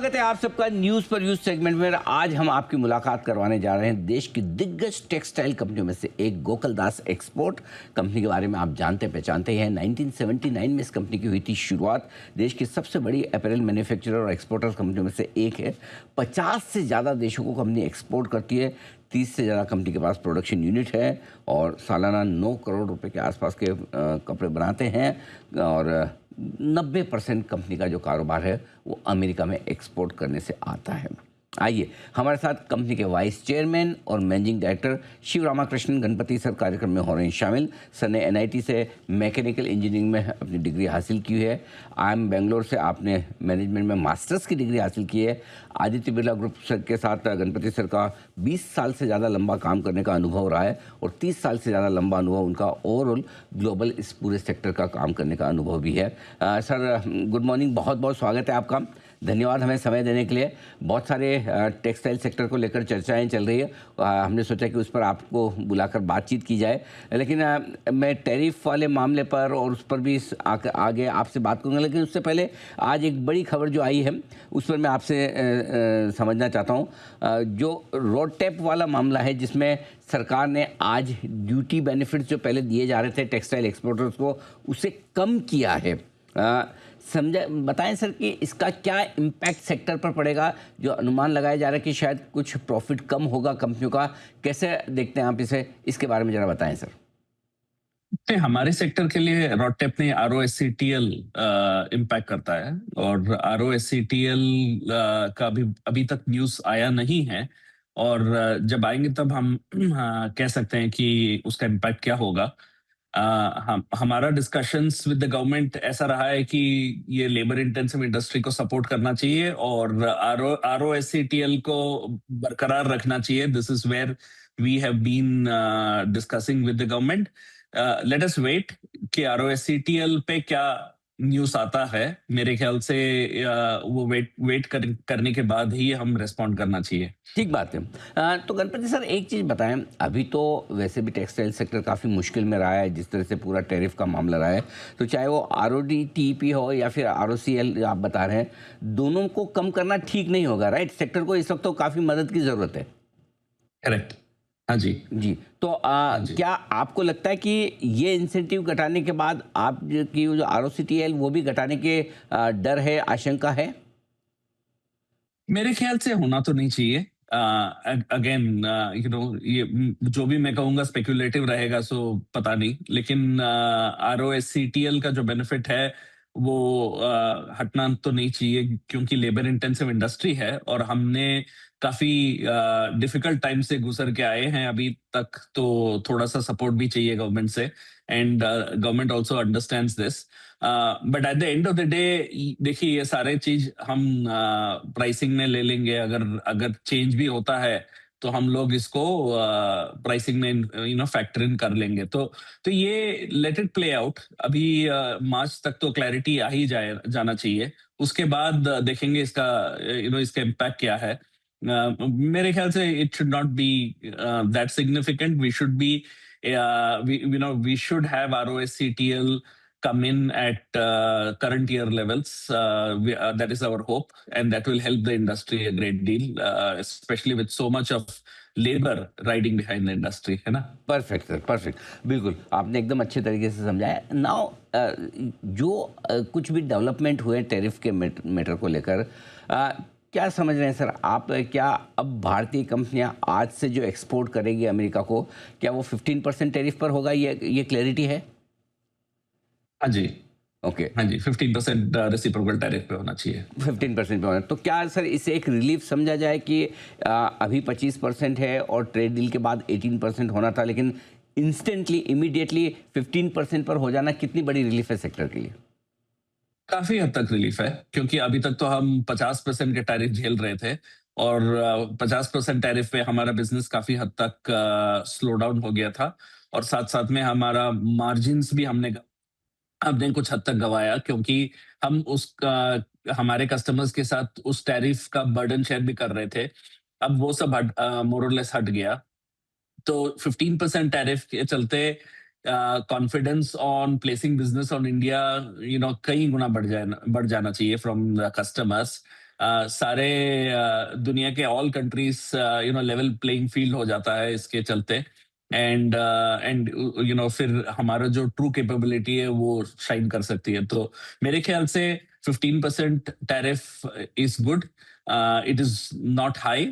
स्वागत है आप सबका न्यूज़ पर यूज सेगमेंट में। आज हम आपकी मुलाकात करवाने जा रहे हैं देश की दिग्गज टेक्सटाइल कंपनियों में से एक गोकुलदास एक्सपोर्ट कंपनी के बारे में। आप जानते पहचानते हैं 1979 में इस कंपनी की हुई थी शुरुआत। देश की सबसे बड़ी अपैरल मैन्युफैक्चरर और एक्सपोर्टर कंपनियों में से एक है। 50 से ज़्यादा देशों को कंपनी एक्सपोर्ट करती है। 30 से ज़्यादा कंपनी के पास प्रोडक्शन यूनिट है और सालाना 9 करोड़ रुपए के आसपास के कपड़े बनाते हैं। और 90% कंपनी का जो कारोबार है वो अमेरिका में एक्सपोर्ट करने से आता है। आइए हमारे साथ कंपनी के वाइस चेयरमैन और managing director Shiv Ramakrishnan Ganapathi sir कार्यक्रम में हो रहे हैं शामिल। सर ने एनआईटी से मैकेनिकल इंजीनियरिंग में अपनी डिग्री हासिल की है। आईएम बेंगलोर से आपने मैनेजमेंट में मास्टर्स की डिग्री हासिल की है। आदित्य बिरला ग्रुप सर के साथ गणपति सर का 20 साल से ज़्यादा लंबा काम करने का अनुभव रहा है और 30 साल से ज़्यादा लंबा अनुभव उनका ओवरऑल ग्लोबल इस पूरे सेक्टर का काम करने का अनुभव भी है। सर गुड मॉर्निंग, बहुत बहुत स्वागत है आपका। धन्यवाद हमें समय देने के लिए। बहुत सारे टेक्सटाइल सेक्टर को लेकर चर्चाएं चल रही है। हमने सोचा कि उस पर आपको बुलाकर बातचीत की जाए, लेकिन मैं टैरिफ वाले मामले पर और उस पर भी आगे आपसे बात करूंगा। लेकिन उससे पहले आज एक बड़ी खबर जो आई है उस पर मैं आपसे समझना चाहता हूं। जो रोड टैप वाला मामला है जिसमें सरकार ने आज ड्यूटी बेनिफिट्स जो पहले दिए जा रहे थे टेक्सटाइल एक्सपोर्टर्स को उसे कम किया है। बताएं सर कि इसका क्या इम्पैक्ट सेक्टर पर पड़ेगा। जो अनुमान लगाया जा रहा है कि शायद कुछ प्रॉफिट कम होगा कंपनियों का, कैसे देखते हैं आप इसे, इसके बारे में जरा बताएं सर। हमारे सेक्टर के लिए रोडटेप ने ROSCTL इम्पैक्ट करता है और ROSCTL का भी अभी तक न्यूज़ आया नहीं है और जब आएंगे तब हम कह सकते हैं कि उसका इम्पैक्ट क्या होगा। हमारा डिस्कशंस विद द गवर्नमेंट ऐसा रहा है कि ये लेबर इंटेंसिव इंडस्ट्री को सपोर्ट करना चाहिए और ROSCTL को बरकरार रखना चाहिए। This is where we have been discussing with the government. Let us wait कि ROSCTL पे क्या न्यूज़ आता है। मेरे ख्याल से वो वेट करने के बाद ही हम रिस्पॉन्ड करना चाहिए। ठीक बात है। तो गणपति सर एक चीज़ बताएं, अभी तो वैसे भी टेक्सटाइल सेक्टर काफ़ी मुश्किल में रहा है जिस तरह से पूरा टैरिफ का मामला रहा है। तो चाहे वो RODTEP हो या फिर ROCL आप बता रहे हैं, दोनों को कम करना ठीक नहीं होगा, राइट? सेक्टर को इस वक्त तो काफ़ी मदद की ज़रूरत है। करेक्ट, हाँ जी। जी, तो क्या आपको लगता है कि ये इंसेंटिव घटाने के बाद आप की जो ROCTL वो भी घटाने के डर है, आशंका है? मेरे ख्याल से होना तो नहीं चाहिए। अगेन ये जो भी मैं कहूंगा स्पेक्युलेटिव रहेगा, सो पता नहीं, लेकिन ROSCTL का जो बेनिफिट है वो हटना तो नहीं चाहिए क्योंकि लेबर इंटेंसिव इंडस्ट्री है और हमने काफी डिफिकल्ट टाइम से गुजर के आए हैं अभी तक, तो थोड़ा सा सपोर्ट भी चाहिए गवर्नमेंट से and government also understands this. But at the end of the day देखिए ये सारे चीज हम प्राइसिंग में ले लेंगे। अगर अगर चेंज भी होता है तो हम लोग इसको प्राइसिंग में फैक्टर इन कर लेंगे। तो ये लेट इट प्ले आउट। अभी मार्च तक तो क्लैरिटी आ ही जाना चाहिए। उसके बाद देखेंगे इसका इसका इम्पैक्ट क्या है। मेरे ख्याल से it should not be that significant. We should be we should have ROSCTL come in at current year levels. That is our hope, and that will help the industry a great deal, especially with so much of labor riding behind the industry, है ना? Perfect sir, perfect. बिल्कुल आपने एकदम अच्छे तरीके से समझाया। Now जो कुछ भी डेवलपमेंट हुए टैरिफ के मैटर को लेकर, क्या समझ रहे हैं सर आप? क्या अब भारतीय कंपनियां आज से जो एक्सपोर्ट करेंगी अमेरिका को, क्या वो 15% टैरिफ पर होगा? ये क्लैरिटी है? हाँ जी, ओके, हाँ जी, 15% रेसिप्रोकल टैरिफ पे होना चाहिए। 15% पे होना। तो क्या सर इसे एक रिलीफ समझा जाए कि अभी 25% है और ट्रेड डील के बाद 18% होना था, लेकिन इंस्टेंटली इमीडिएटली 15% पर हो जाना कितनी बड़ी रिलीफ है सेक्टर के लिए? काफी हद तक रिलीफ है क्योंकि अभी तक तो हम 50% के टैरिफ झेल रहे थे और 50% टैरिफ पे हमारा बिजनेस काफी हद तक स्लो डाउन हो गया था और साथ साथ में हमारा मार्जिन्स भी हमने कुछ हद तक गवाया क्योंकि हम हमारे कस्टमर्स के साथ उस टैरिफ का बर्डन शेयर भी कर रहे थे। अब वो सब मोर और लेस हट गया, तो 15% टैरिफ के चलते confidence on placing business on India कई गुना बढ़ जाना चाहिए फ्रॉम द कस्टमर्स। सारे दुनिया के all countries level playing field हो जाता है इसके चलते। एंड फिर हमारा जो ट्रू कैपेबिलिटी है वो शाइन कर सकती है। तो मेरे ख्याल से 15% tariff is good. It is not high.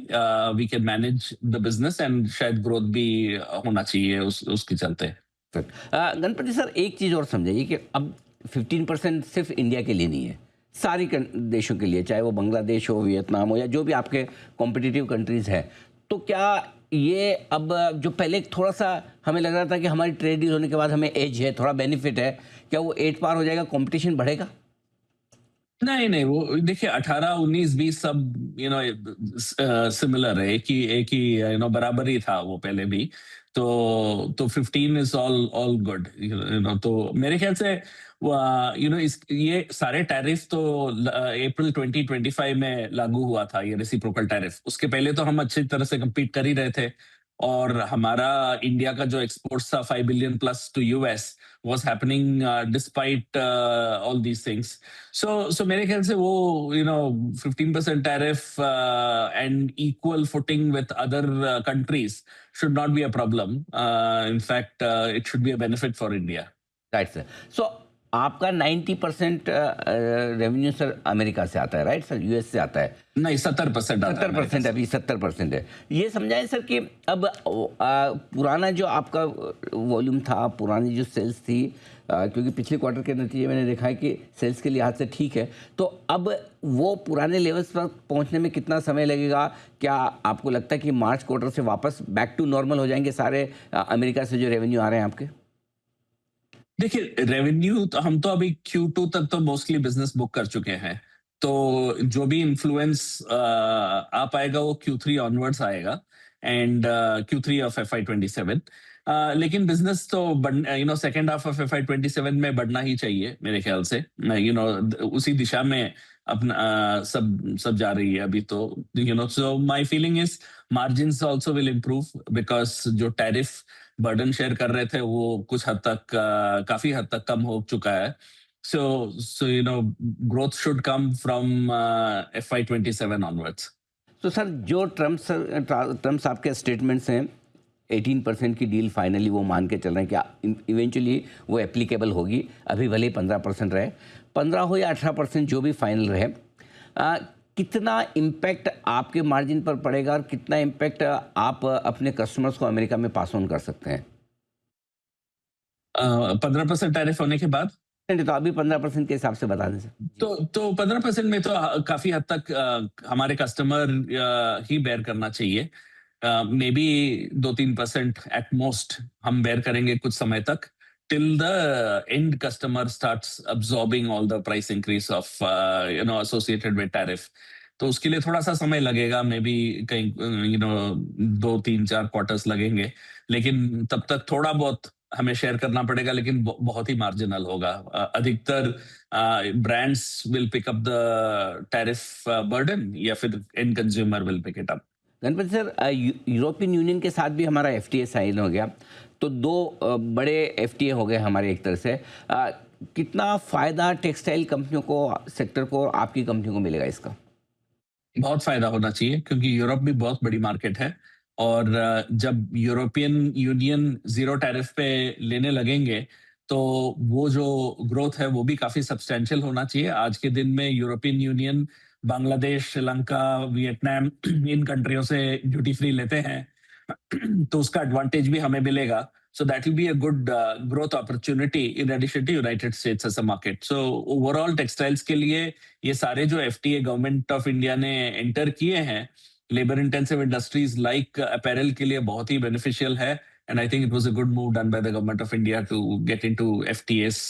We can manage the business and शायद ग्रोथ भी होना चाहिए उसके चलते। गणपति सर, एक चीज़ और समझाइए कि अब 15% सिर्फ इंडिया के लिए नहीं है, सारी देशों के लिए, चाहे वो बांग्लादेश हो, वियतनाम हो, या जो भी आपके कॉम्पिटिटिव कंट्रीज हैं। तो क्या ये अब जो पहले थोड़ा सा हमें लग रहा था कि हमारी ट्रेड डील होने के बाद हमें एज है, थोड़ा बेनिफिट है, क्या वो एज पार हो जाएगा, कंपटीशन बढ़ेगा? नहीं नहीं, वो देखिए 18 19 20 सब सिमिलर है, एक ही बराबर ही था वो पहले भी। तो 15 इज ऑल ऑल गुड। तो मेरे ख्याल से इस ये सारे टैरिफ तो अप्रैल 2025 में लागू हुआ था, ये रेसिप्रोकल टैरिफ। उसके पहले तो हम अच्छी तरह से compete कर ही रहे थे। और हमारा इंडिया का जो एक्सपोर्ट्स था 5 billion plus two US was happening despite all these things. So मेरे ख्याल से वो 15% tariff and equal footing with other countries should not be a problem. In fact, it should be a benefit for India. Right sir. So आपका 90% revenue sir America से आता है, right sir, US से आता है? नहीं, 70% आता है 70% अभी 70% है। ये समझाएं सर कि अब पुराना जो आपका वॉल्यूम था, पुरानी जो सेल्स थी, क्योंकि पिछले क्वार्टर के नतीजे मैंने देखा है कि सेल्स के लिहाज से ठीक है, तो अब वो पुराने लेवल्स पर पहुंचने में कितना समय लगेगा? क्या आपको लगता है कि मार्च क्वार्टर से वापस बैक टू नॉर्मल हो जाएंगे सारे अमेरिका से जो रेवेन्यू आ रहे हैं आपके? देखिए, रेवेन्यू तो हम तो अभी Q2 तक तो मोस्टली बिजनेस बुक कर चुके हैं। तो जो भी इन्फ्लुएंस आ पाएगा वो Q3 ऑनवर्ड्स आएगा। And Q3 of FY27। लेकिन बिजनेस तो सेकेंड हाफ ऑफ FY27 में बढ़ना ही चाहिए मेरे ख्याल से। उसी दिशा में अपना सब सब जा रही है अभी तो। So my feeling is margins also will improve, because जो टैरिफ बर्डन शेयर कर रहे थे वो कुछ हद तक काफी हद तक कम हो चुका है। So growth should come from FY27 onwards. तो सर, जो ट्रम्प्स आपके स्टेटमेंट्स हैं, 18% की डील फाइनली वो मान के चल रहे हैं कि इवेंचुअली वो एप्लीकेबल होगी, अभी भले ही 15% रहे, 15 हो या 18% जो भी फाइनल रहे, कितना इम्पैक्ट आपके मार्जिन पर पड़ेगा और कितना इम्पैक्ट आप अपने कस्टमर्स को अमेरिका में पास ऑन कर सकते हैं? 15% टैरिफ होने के बाद नहीं, तो अभी 15% के हिसाब से बता दें सर। तो 15% में तो काफी हद तक हमारे कस्टमर ही बेयर करना चाहिए। मे बी 2-3% एट मोस्ट हम बेयर करेंगे कुछ समय तक, till the end customer starts absorbing all the price increase of associated with tariff. तो उसके लिए थोड़ा सा समय लगेगा, मे बी कहीं 2-3-4 क्वार्टर्स लगेंगे। लेकिन तब तक थोड़ा बहुत हमें शेयर करना पड़ेगा, लेकिन बहुत ही मार्जिनल होगा। अधिकतर brands will pick up the tariff burden, या फिर end consumer will pick it up. Ganapathi sir, European Union के साथ भी हमारा एफटीए साइन हो गया, तो दो बड़े एफटीए हो गए हमारे एक तरह से। कितना फ़ायदा टेक्सटाइल कंपनियों को, सेक्टर को, आपकी कंपनी को मिलेगा इसका? बहुत फायदा होना चाहिए, क्योंकि यूरोप भी बहुत बड़ी मार्केट है। और जब यूरोपियन यूनियन जीरो टैरिफ पे लेने लगेंगे, तो वो जो ग्रोथ है वो भी काफी सब्सटेंशियल होना चाहिए। आज के दिन में European Union Bangladesh, Sri Lanka, Vietnam इन कंट्रियों से ड्यूटी फ्री लेते हैं। तो उसका एडवांटेज भी हमें मिलेगा। So that will be a good growth opportunity in addition to United States as a market. So overall textiles के लिए ये सारे जो FTA गवर्नमेंट ऑफ इंडिया ने एंटर किए हैं, labour intensive industries like apparel के लिए बहुत ही बेनिफिशियल है। And I think it was a good move done by the government of India to get into FTAs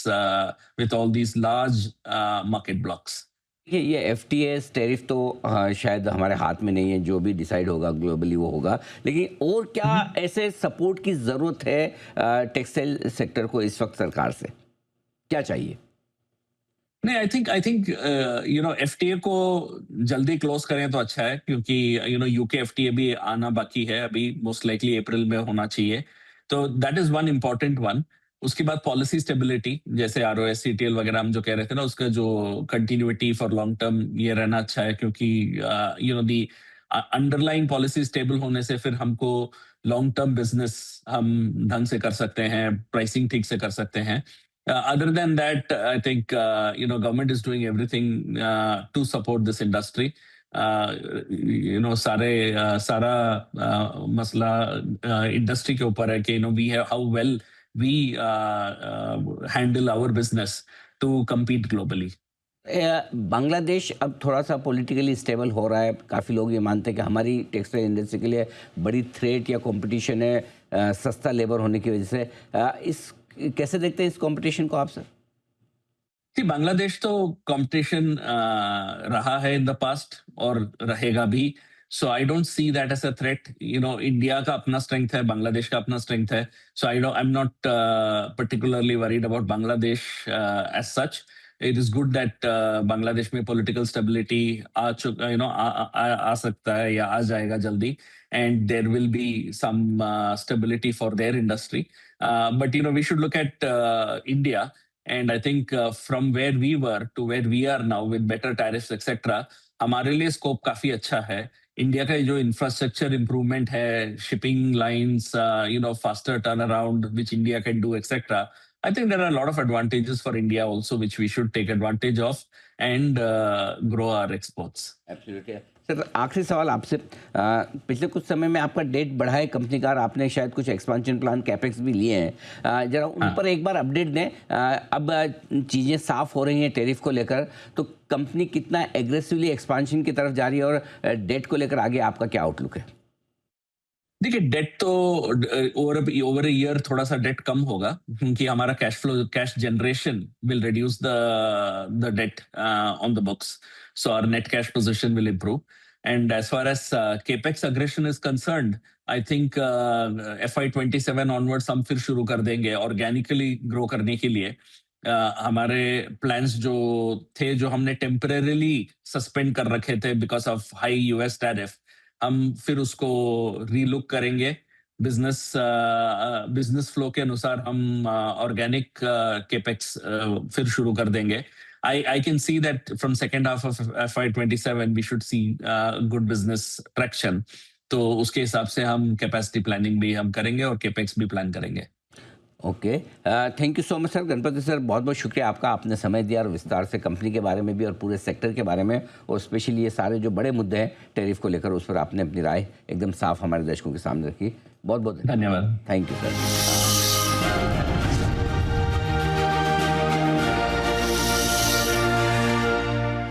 with all these large market blocks. देखिए, ये FTS tariff तो शायद हमारे हाथ में नहीं है, जो भी डिसाइड होगा ग्लोबली वो होगा, लेकिन और क्या ऐसे सपोर्ट की ज़रूरत है टेक्सटाइल सेक्टर को इस वक्त सरकार से? क्या चाहिए? नहीं, आई थिंक एफटीए को जल्दी क्लोज करें तो अच्छा है, क्योंकि यूके एफटीए भी आना बाकी है अभी, मोस्ट लाइकली अप्रैल में होना चाहिए। तो that is one important one. उसके बाद पॉलिसी स्टेबिलिटी, जैसे आरओएससीटीएल वगैरह हम जो कह रहे थे ना, उसका जो कंटिन्यूटी फॉर लॉन्ग टर्म ये रहना अच्छा है, क्योंकि you know the underlying policy stable होने से फिर हमको लॉन्ग टर्म बिजनेस हम ढंग से कर सकते हैं, प्राइसिंग ठीक से कर सकते हैं. Other than that, I think government is doing everything to support this industry. सारा मसला इंडस्ट्री के ऊपर है कि we have how well we handle our business to compete globally. Bangladesh अब थोड़ा सा पॉलिटिकली स्टेबल हो रहा है, काफ़ी लोग ये मानते हैं कि हमारी टेक्सटाइल इंडस्ट्री के लिए बड़ी थ्रेट या कंपटीशन है सस्ता लेबर होने की वजह से. इस कैसे देखते हैं इस कंपटीशन को आप सर? जी, बांग्लादेश तो कंपटीशन रहा है इन द पास्ट और रहेगा भी. So I don't see that as a threat. India का अपना स्ट्रेंथ है, बांग्लादेश का अपना स्ट्रेंथ है. So I am not particularly worried about Bangladesh as such. It is good that Bangladesh में पॉलिटिकल स्टेबिलिटी आ सकता है या आ जाएगा जल्दी, and there will be some stability for their industry. But we should look at India, and I think from where we were to where we are now with better tariffs etc. हमारे लिए scope काफी अच्छा है. India का जो infrastructure improvement है, shipping lines, faster turn around which India can do etcetera. I think there are a lot of advantages for India also, which we should take advantage of and grow our exports. Absolutely. Sir आखिरी सवाल आपसे, पिछले कुछ समय में आपका date बढ़ा है कंपनी का, आपने शायद कुछ एक्सपेंशन प्लान कैपेक्स भी लिए हैं, जरा उन पर एक बार अपडेट दें. अब चीज़ें साफ हो रही हैं टेरिफ को लेकर, तो कंपनी कितना एग्रेसिवली एक्सपेंशन की तरफ जा रही है और डेट को लेकर आगे आपका क्या आउटलुक है? देखिए, डेट तो ओवर ईयर थोड़ा सा डेट कम होगा, क्योंकि हमारा cash generation will reduce the debt on the books. So our net cash position will improve. And as far as capex aggression is concerned, I think FY27 onwards हम फिर शुरू कर देंगे ऑर्गेनिकली ग्रो करने के लिए. हमारे प्लान्स जो थे, जो हमने टेम्परेरीली सस्पेंड कर रखे थे because of high US tariff, हम फिर उसको रीलुक करेंगे. बिजनेस फ्लो के अनुसार हम ऑर्गेनिक केपेक्स फिर शुरू कर देंगे. I can see that from second half of FY27 we should see good business traction. तो उसके हिसाब से हम कैपेसिटी प्लानिंग भी हम करेंगे और केपेक्स भी प्लान करेंगे. Okay, thank you so much sir. Ganpati sir, बहुत बहुत शुक्रिया आपका, आपने समय दिया और विस्तार से कंपनी के बारे में भी और पूरे सेक्टर के बारे में, और स्पेशली ये सारे जो बड़े मुद्दे हैं टेरिफ को लेकर, उस पर आपने अपनी राय एकदम साफ हमारे दर्शकों के सामने रखी. बहुत बहुत धन्यवाद. Thank you sir.